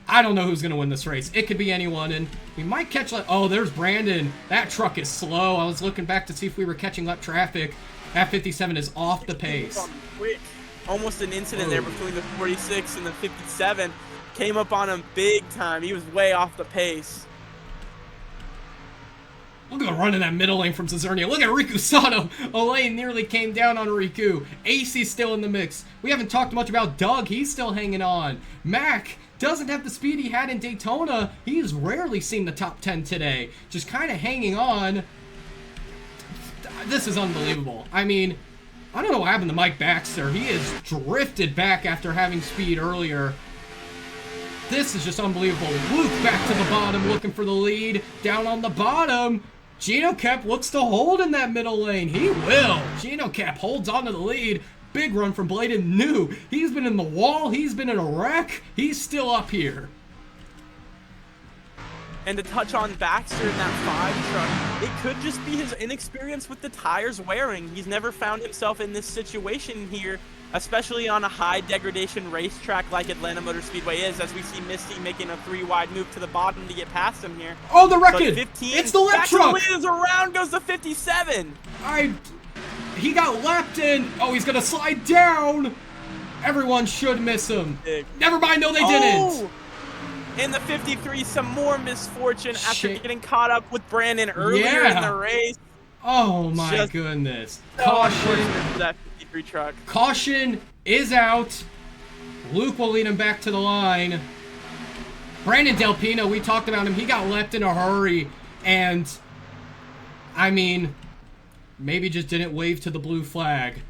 I don't know who's going to win this race. It could be anyone, and we might catch... Oh, there's Brandon. That truck is slow. I was looking back to see if we were catching lap traffic. That 57 is off the pace. Quick. Almost an incident there between the 46 and the 57. Came up on him big time. He was way off the pace. Look at the run in that middle lane from Cesarnia. Look at Riku Sato. Elaine nearly came down on Riku. AC's still in the mix. We haven't talked much about Doug. He's still hanging on. Mac doesn't have the speed he had in Daytona. He's rarely seen the top 10 today. Just kind of hanging on. This is unbelievable. I mean, I don't know what happened to Mike Baxter. He has drifted back after having speed earlier. This is just unbelievable. Luke back to the bottom looking for the lead. Down on the bottom. Gino Cap looks to hold in that middle lane. He will. Gino Cap holds on to the lead. Big run from Bladen New. He's been in the wall. He's been in a wreck. He's still up here. And to touch on Baxter in that 5 truck, it could just be his inexperience with the tires wearing. He's never found himself in this situation here, especially on a high degradation racetrack like Atlanta Motor Speedway is, as we see Misty making a 3-wide move to the bottom to get past him here. Oh, the wreckage! 15, It's the lap truck! Wins around goes the 57. He got lapped in. Oh, he's gonna slide down. Everyone should miss him. Never mind, no, they didn't. In the 53, some more misfortune after getting caught up with Brandon earlier in the race. Oh my goodness. So Caution. For that 53 truck. Caution is out. Luke will lead him back to the line. Brandon Delpino, we talked about him. He got left in a hurry. And, I mean, maybe just didn't wave to the blue flag.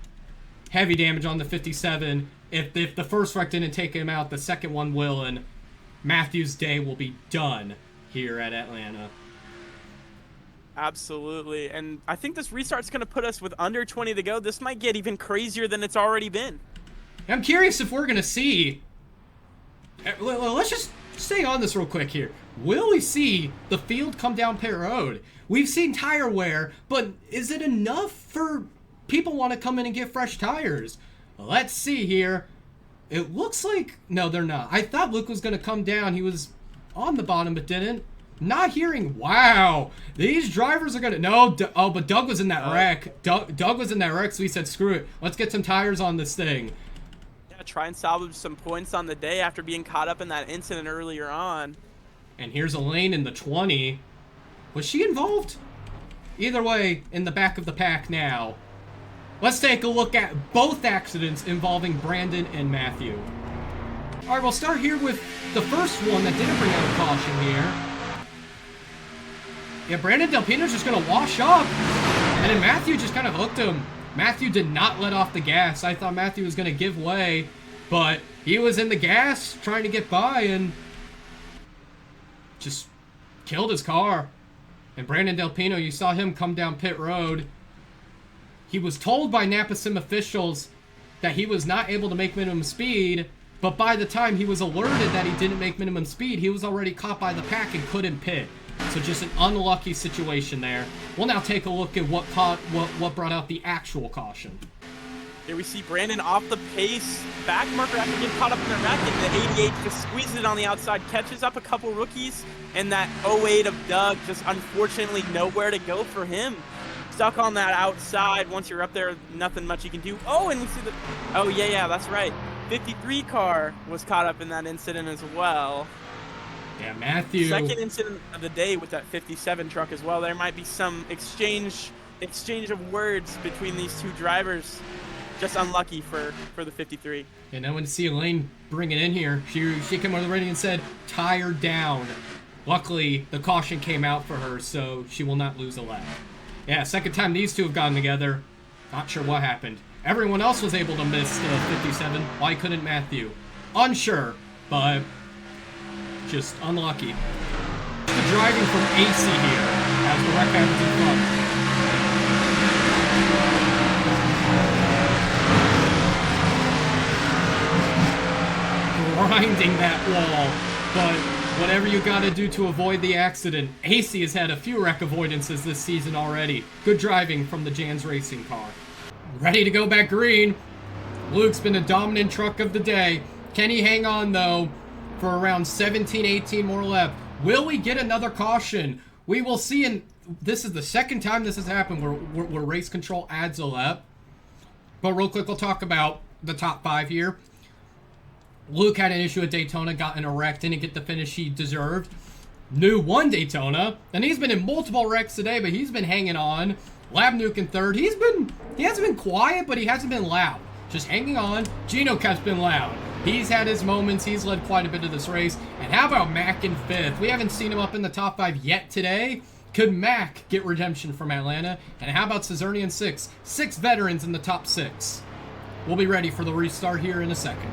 Heavy damage on the 57. If the first wreck didn't take him out, the second one will. And Matthew's day will be done here at Atlanta. Absolutely. And I think this restart's going to put us with under 20 to go. This might get even crazier than it's already been. I'm curious if we're going to see... Let's just stay on this real quick here. Will we see the field come down pit road? We've seen tire wear, but is it enough for people want to come in and get fresh tires? Let's see here. It looks like... No, they're not. I thought Luke was going to come down. He was on the bottom, but didn't. Not hearing... Wow. These drivers are going to... No. But Doug was in that wreck. Doug was in that wreck, so he said, screw it. Let's get some tires on this thing. Yeah, try and salvage some points on the day after being caught up in that incident earlier on. And here's Elaine in the 20. Was she involved? Either way, in the back of the pack now. Let's take a look at both accidents involving Brandon and Matthew. All right, we'll start here with the first one that didn't bring out a caution here. Yeah, Brandon Delpino's just going to wash up. And then Matthew just kind of hooked him. Matthew did not let off the gas. I thought Matthew was going to give way. But he was in the gas trying to get by and just killed his car. And Brandon Delpino, you saw him come down pit road. He was told by NAPA Sim officials that he was not able to make minimum speed, but by the time he was alerted that he didn't make minimum speed, he was already caught by the pack and couldn't pit. So just an unlucky situation there. We'll now take a look at what brought out the actual caution. Here we see Brandon off the pace, back marker after getting caught up in the wreck, and the 88 just squeezes it on the outside, catches up a couple rookies, and that 08 of Doug just unfortunately nowhere to go for him. Stuck on that outside. Once you're up there, nothing much you can do. Oh, and we see the... Oh, yeah, that's right. 53 car was caught up in that incident as well. Yeah, Matthew. Second incident of the day with that 57 truck as well. There might be some exchange of words between these two drivers. Just unlucky for the 53. And I went to see Elaine bring it in here. She came over the radio and said, tire down. Luckily, the caution came out for her, so she will not lose a lap. Yeah, second time these two have gotten together. Not sure what happened. Everyone else was able to miss the 57. Why couldn't Matthew? Unsure, but just unlucky. The driving from AC here as the wreck happens in front. Grinding that wall, but whatever you gotta do to avoid the accident. AC has had a few wreck avoidances this season already. Good driving from the Jans Racing car. Ready to go back green. Luke's been a dominant truck of the day. Can he hang on though for around 17, 18 more left? Will we get another caution? We will see, and this is the second time this has happened where race control adds a lap. But real quick, we'll talk about the top 5 here. Luke had an issue at Daytona, got in a wreck, didn't get the finish he deserved. New won Daytona, and he's been in multiple wrecks today, but he's been hanging on. Lab Nuke in third. He hasn't been quiet, but he hasn't been loud. Just hanging on. Gino Cap's been loud. He's had his moments. He's led quite a bit of this race. And how about Mac in fifth? We haven't seen him up in the top 5 yet today. Could Mac get redemption from Atlanta? And how about Cesarni in sixth? 6 veterans in the top 6. We'll be ready for the restart here in a second.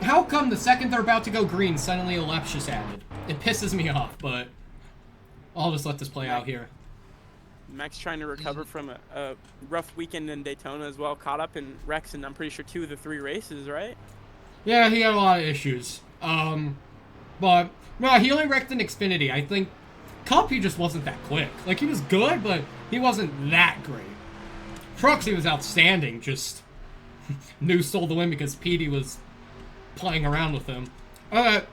How come the second they're about to go green, suddenly a left's just added? It pisses me off, but I'll just let this play out here. Mac's trying to recover from a rough weekend in Daytona as well. Caught up in wrecks in, I'm pretty sure, 2 of the 3 races, right? Yeah, he had a lot of issues. But no, he only wrecked in Xfinity. I think Cup, he just wasn't that quick. Like, he was good, but he wasn't that great. Trucks, he was outstanding. Just New stole the win because Petey was playing around with him. I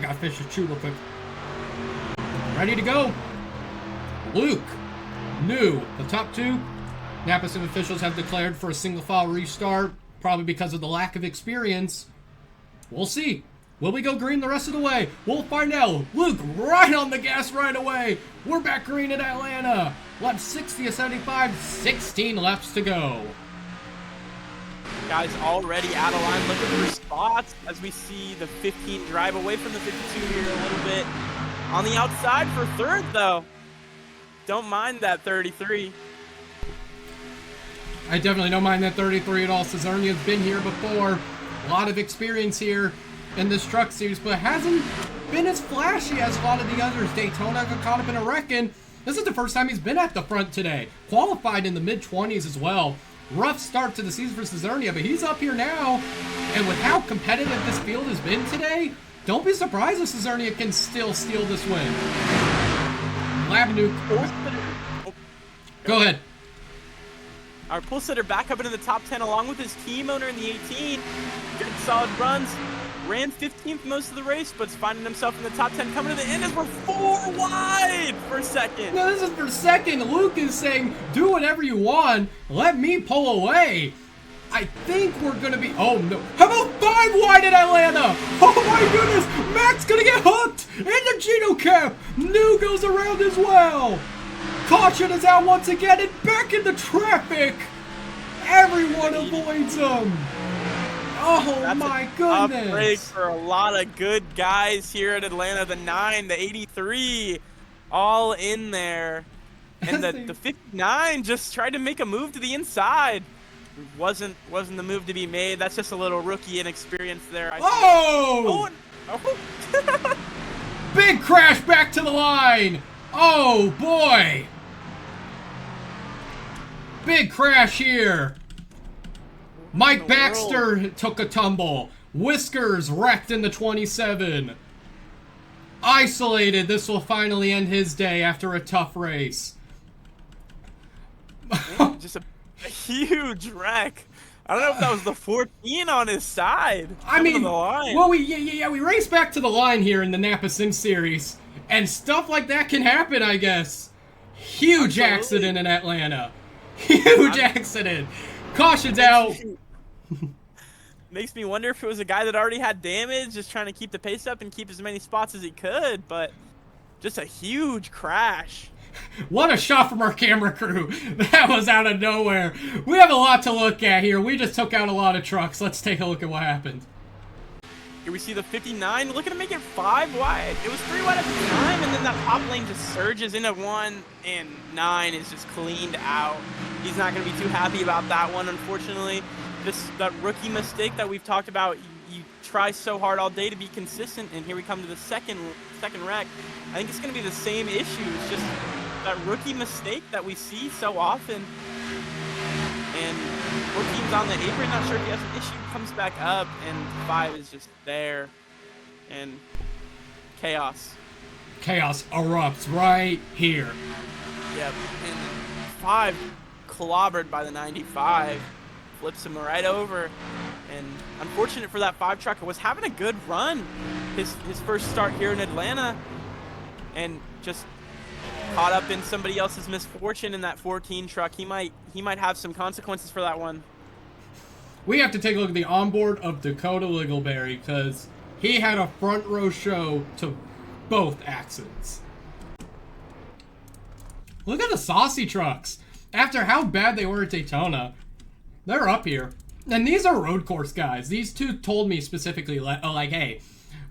got fish to chew real quick. Ready to go. Luke, New, the top 2. NAPA sim officials have declared for a single file restart, probably because of the lack of experience. We'll see. Will we go green the rest of the way? We'll find out. Luke, right on the gas right away. We're back green at Atlanta. Lap 60 of 75, 16 laps to go. Guys already out of line, looking for spots as we see the 15 drive away from the 52 here a little bit. On the outside for third, though. Don't mind that 33. I definitely don't mind that 33 at all. Cesarni has been here before. A lot of experience here in this truck series, but hasn't been as flashy as a lot of the others. Daytona got caught up in a wreck, and this is the first time he's been at the front today. Qualified in the mid-20s as well. Rough start to the season for Cesarnia, but he's up here now. And with how competitive this field has been today, don't be surprised if Cesarnia can still steal this win. Labanu. Go ahead. Our pull sitter back up into the top 10 along with his team owner in the 18. Good solid runs. Ran 15th most of the race, but's finding himself in the top 10 coming to the end as we're 4 wide for second. No, this is for second. Luke is saying, do whatever you want. Let me pull away. I think we're going to be... Oh, no. How about 5 wide at Atlanta? Oh, my goodness. Mac's going to get hooked. And the Gino Cap. New goes around as well. Caution is out once again and back into traffic. Everyone avoids him. Oh, that's my goodness. A break for a lot of good guys here at Atlanta. The 9, the 83, all in there. And the 59 just tried to make a move to the inside. Wasn't the move to be made. That's just a little rookie inexperience there. Oh! Big crash back to the line. Oh, boy. Big crash here. Mike Baxter took a tumble. Whiskers wrecked in the 27. Isolated. This will finally end his day after a tough race. Man, just a huge wreck. I don't know if that was the 14 on his side. I mean, the line. well, we raced back to the line here in the Napa Sim Series, and stuff like that can happen, I guess. Huge accident in Atlanta. Huge accident. Caution's out. Makes me wonder if it was a guy that already had damage, just trying to keep the pace up and keep as many spots as he could, but just a huge crash. What a shot from our camera crew. That was out of nowhere. We have a lot to look at here. We just took out a lot of trucks. Let's take a look at what happened. Here we see the 59 looking to make it 5 wide. It was 3 wide at the time, and then that top lane just surges into 1, and 9 is just cleaned out. He's not going to be too happy about that one, unfortunately. That rookie mistake that we've talked about, you try so hard all day to be consistent, and here we come to the second wreck. I think it's going to be the same issue. It's just that rookie mistake that we see so often. And 14's on the apron, not sure if he has an issue, comes back up, and 5 is just there. And chaos. Chaos erupts right here. Yep, and 5 clobbered by the 95. Flips him right over, and unfortunate for that 5 trucker. Was having a good run his first start here in Atlanta, and just caught up in somebody else's misfortune in that 14 truck. He might have some consequences for that one. We have to take a look at the onboard of Dakota Littleberry, because He had a front row show to both accidents. Look at the Saucy trucks. After how bad they were at Daytona, they're up here. And these are road course guys. These two told me specifically, like, hey,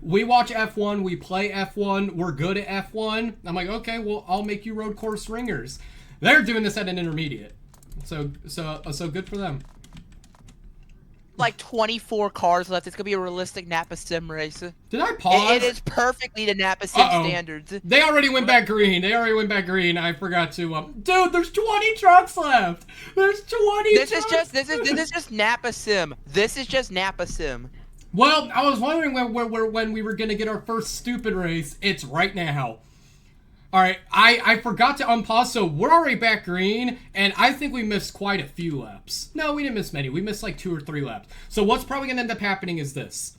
we watch F1, we play F1, we're good at F1. I'm like, okay, well, I'll make you road course ringers. They're doing this at an intermediate. So good for them. Like 24 cars left. It's gonna be a realistic Napa Sim race. Did I pause? It is perfectly to Napa Sim standards. They already went back green. I forgot to. Dude, there's 20 trucks left. There's 20. This is just Napa Sim. This is just Napa Sim. Well, I was wondering when we were gonna get our first stupid race. It's right now. All right, I forgot to unpause, so we're already back green, and I think we missed quite a few laps. No, we didn't miss many. We missed like 2 or 3 laps. So what's probably going to end up happening is this.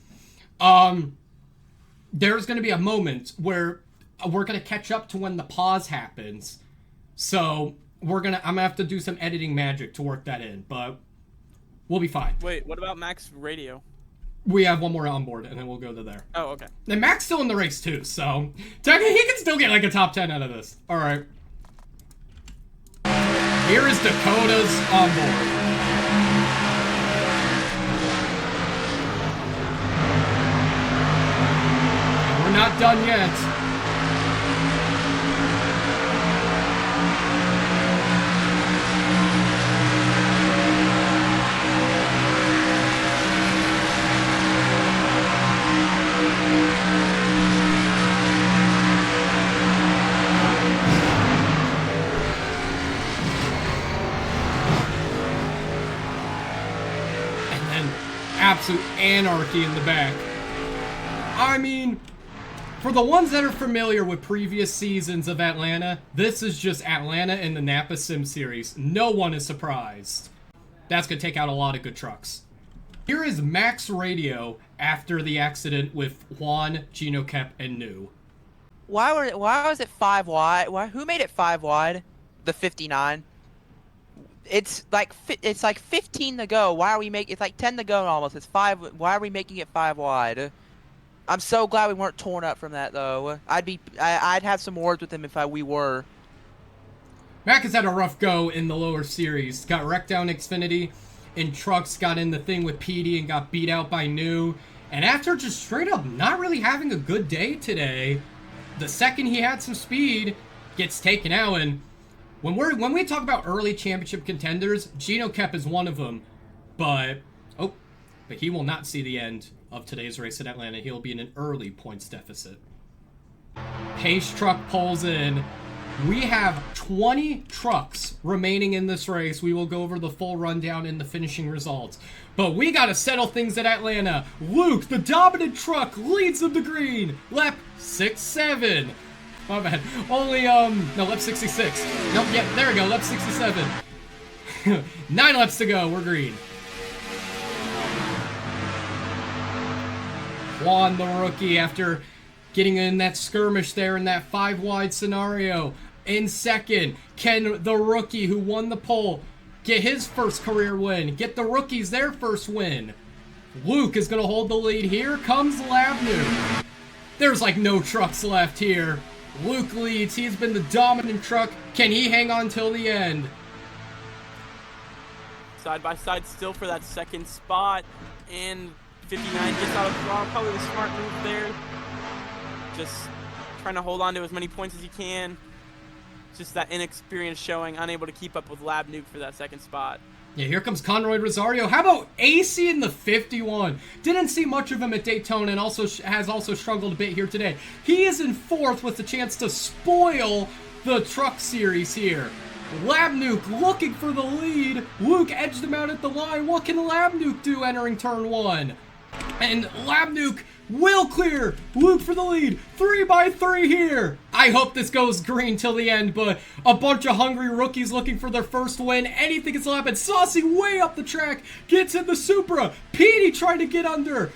There's going to be a moment where we're going to catch up to when the pause happens. So I'm going to have to do some editing magic to work that in, but we'll be fine. Wait, what about Max Radio? We have one more on board, and then we'll go to there. Oh, okay. And Mac's still in the race, too, so technically he can still get, like, a top 10 out of this. All right. Here is Dakota's on board. And we're not done yet. Absolute anarchy in the back. I mean, for the ones that are familiar with previous seasons of Atlanta, this is just Atlanta in the Napa Sim series. No one is surprised. That's going to take out a lot of good trucks. Here is Max Radio after the accident with Juan, Gino Kep, and New. Why was it 5 wide? Who made it 5 wide? The 59. It's like 15 to go. Why are we making? It's like 10 to go almost. It's 5. Why are we making it 5 wide? I'm so glad we weren't torn up from that though. I'd have some words with him if we were. Mac has had a rough go in the lower series. Got wrecked down Xfinity, in trucks, got in the thing with PD and got beat out by New. And after just straight up not really having a good day today, the second he had some speed, gets taken out. And when we talk about early championship contenders, Gino Kep is one of them. But he will not see the end of today's race at Atlanta. He'll be in an early points deficit. Pace truck pulls in. We have 20 trucks remaining in this race. We will go over the full rundown in the finishing results. But we got to settle things at Atlanta. Luke, the dominant truck, leads them to green. Lap 6-7. My bad. Only, no, lap 66. Nope, yeah, there we go, lap 67. 9 laps to go, we're green. Juan, the rookie, after getting in that skirmish there in that 5 wide scenario. In second, can the rookie who won the pole get his first career win? Get the rookies their first win? Luke is going to hold the lead. Here comes Labnu. There's like no trucks left here. Luke leads. He's been the dominant truck. Can he hang on till the end? Side by side still for that second spot. And 59 gets out of throttle. Probably the smart move there. Just trying to hold on to as many points as he can. Just that inexperience showing, unable to keep up with Lab Nuke for that second spot. Yeah, here comes Conroy Rosario. How about AC in the 51? Didn't see much of him at Daytona and has also struggled a bit here today. He is in 4th with the chance to spoil the truck series here. Lab Nuke looking for the lead. Luke edged him out at the line. What can Lab Nuke do entering turn 1? And Lab Nuke will clear Luke for the lead. 3x3 here. I hope this goes green till the end, but a bunch of hungry rookies looking for their first win. Anything can still happen. Saucy way up the track. Gets in the Supra. Petey trying to get under.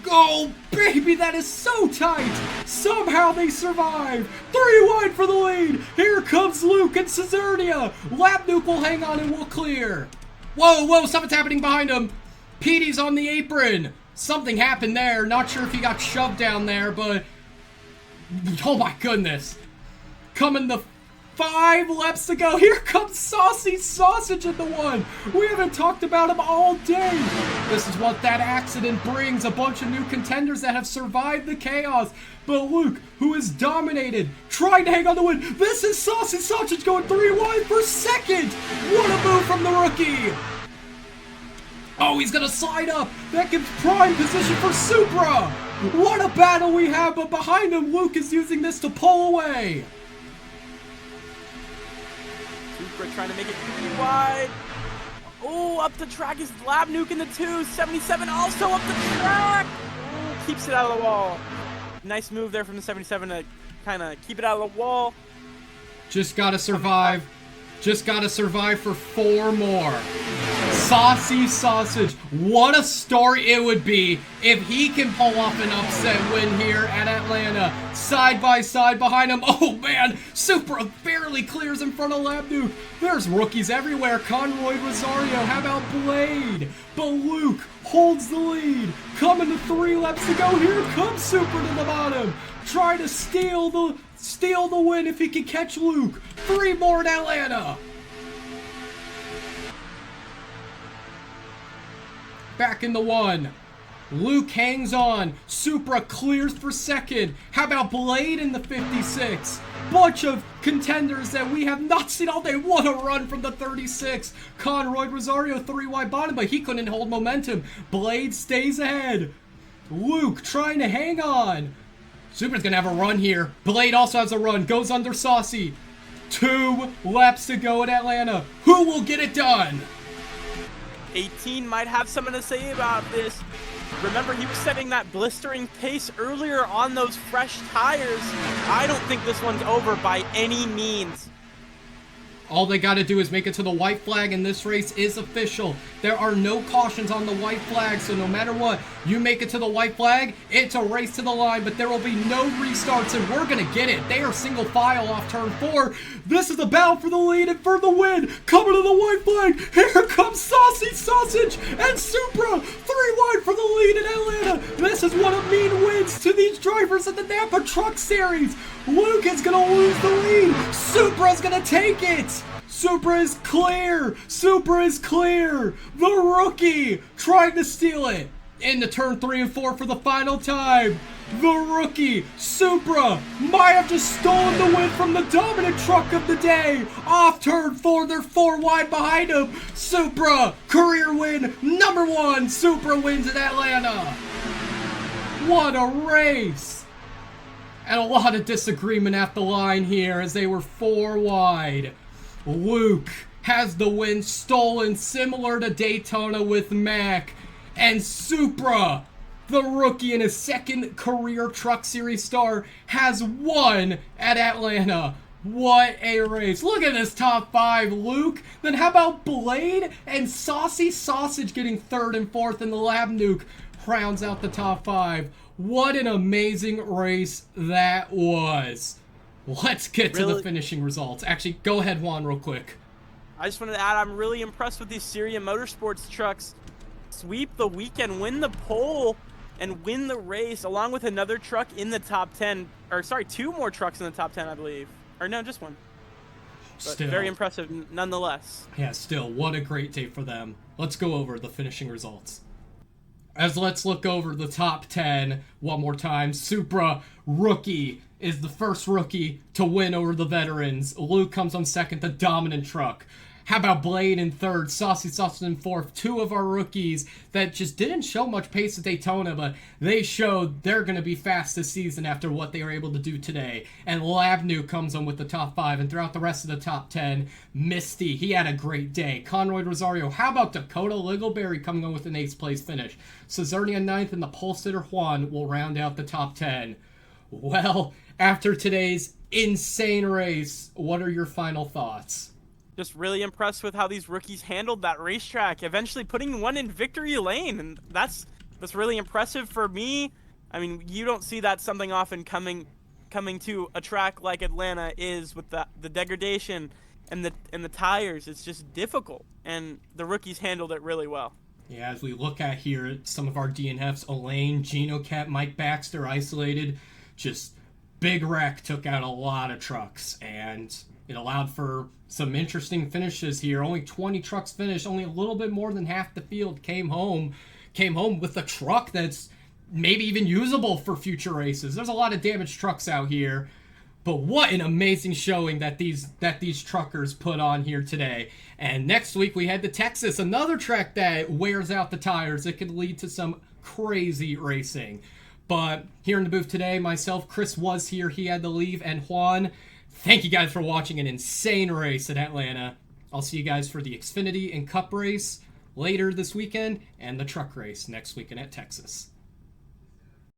Oh, baby, that is so tight. Somehow they survive. 3 wide for the lead. Here comes Luke and Casernia. Lab Nuke will hang on and will clear. Whoa, something's happening behind him. Petey's on the apron. Something happened there. Not sure if he got shoved down there, but oh my goodness. Coming the 5 laps to go. Here comes Saucy Sausage in the one. We haven't talked about him all day. This is what that accident brings. A bunch of new contenders that have survived the chaos. But Luke, who is dominated, trying to hang on the win. This is Saucy Sausage going 3 wide for second. What a move from the rookie. Oh, he's gonna slide up. That gives prime position for Supra. What a battle we have, but behind him, Luke is using this to pull away. Supra trying to make it wide. Oh, up the track is Lab Nuke in the 2. 77 also up the track. Ooh, keeps it out of the wall. Nice move there from the 77 to kind of keep it out of the wall. Just gotta survive. Just gotta survive for 4 more. Saucy Sausage. What a story it would be if he can pull off an upset win here at Atlanta. Side by side behind him. Oh man, Supra barely clears in front of Lab Nuke. There's rookies everywhere. Conroy, Rosario, how about Blade? But Luke holds the lead. Coming to 3 laps to go. Here comes Supra to the bottom. Try to steal the win if he can catch Luke. 3 more in Atlanta. Back in the 1. Luke hangs on. Supra clears for second. How about Blade in the 56? Bunch of contenders that we have not seen all day. What a run from the 36. Conroy Rosario 3 wide bottom, but he couldn't hold momentum. Blade stays ahead. Luke trying to hang on. Supra's gonna have a run here. Blade also has a run. Goes under Saucy. 2 laps to go in Atlanta. Who will get it done? 18 might have something to say about this. Remember, he was setting that blistering pace earlier on those fresh tires. I don't think this one's over by any means. All they got to do is make it to the white flag, and this race is official. There are no cautions on the white flag, so no matter what, you make it to the white flag, it's a race to the line, but there will be no restarts, and we're going to get it. They are single file off turn 4. This is the battle for the lead and for the win. Coming to the white flag, here comes Saucy Sausage and Supra. 3 wide for the lead in Atlanta. This is one of mean wins to these drivers in the NAPA Truck Series. Luke is going to lose the lead. Supra's going to take it. Supra is clear. Supra is clear. The rookie trying to steal it. Into turn 3 and 4 for the final time. The rookie, Supra, might have just stolen the win from the dominant truck of the day. Off turn 4, they're 4 wide behind him. Supra, career win, number 1. Supra wins in Atlanta. What a race. And a lot of disagreement at the line here as they were 4 wide. Luke has the win stolen, similar to Daytona with Mac. And Supra, the rookie in his 2nd career Truck Series star, has won at Atlanta. What a race. Look at this top 5, Luke. Then how about Blade and Saucy Sausage getting 3rd and 4th, and the Lab Nuke rounds out the top 5. What an amazing race that was. Let's get to the finishing results. Actually, go ahead, Juan, real quick. I just wanted to add, I'm really impressed with these Syria Motorsports trucks. Sweep the weekend, win the pole, and win the race, along with another truck in the top 10. Or, sorry, 2 more trucks in the top 10, I believe. Or, no, just 1. But Still. very impressive nonetheless. Yeah, still, what a great day for them. Let's go over the finishing results. Let's look over the top 10 one more time. Supra, rookie, is the first rookie to win over the veterans. Luke comes on 2nd, the dominant truck. How about Blade in 3rd, Saucy Sausage in 4th? 2 of our rookies that just didn't show much pace at Daytona, but they showed they're going to be fast this season after what they were able to do today. And Lab Nuke comes on with the top 5, and throughout the rest of the top 10, Misty, he had a great day. Conroy Rosario, how about Dakota Littleberry coming on with an 8th place finish? Cesarnia 9th, and the pole sitter Juan will round out the top 10. Well, after today's insane race, what are your final thoughts? Just really impressed with how these rookies handled that racetrack, eventually putting one in victory lane, and that's really impressive for me. I mean, you don't see that something often coming to a track like Atlanta is, with the degradation and the tires. It's just difficult, and the rookies handled it really well. Yeah, as we look at here, some of our DNFs, Elaine, Genocat, Mike Baxter isolated, just big wreck, took out a lot of trucks, and it allowed for some interesting finishes here. Only 20 trucks finished, only a little bit more than half the field came home with a truck that's maybe even usable for future races. There's a lot of damaged trucks out here. But what an amazing showing that these truckers put on here today. And next week we head to Texas, another track that wears out the tires. It could lead to some crazy racing. But here in the booth today, myself, Chris was here. He had to leave. And Juan, thank you guys for watching an insane race at Atlanta. I'll see you guys for the Xfinity and Cup race later this weekend and the truck race next weekend at Texas.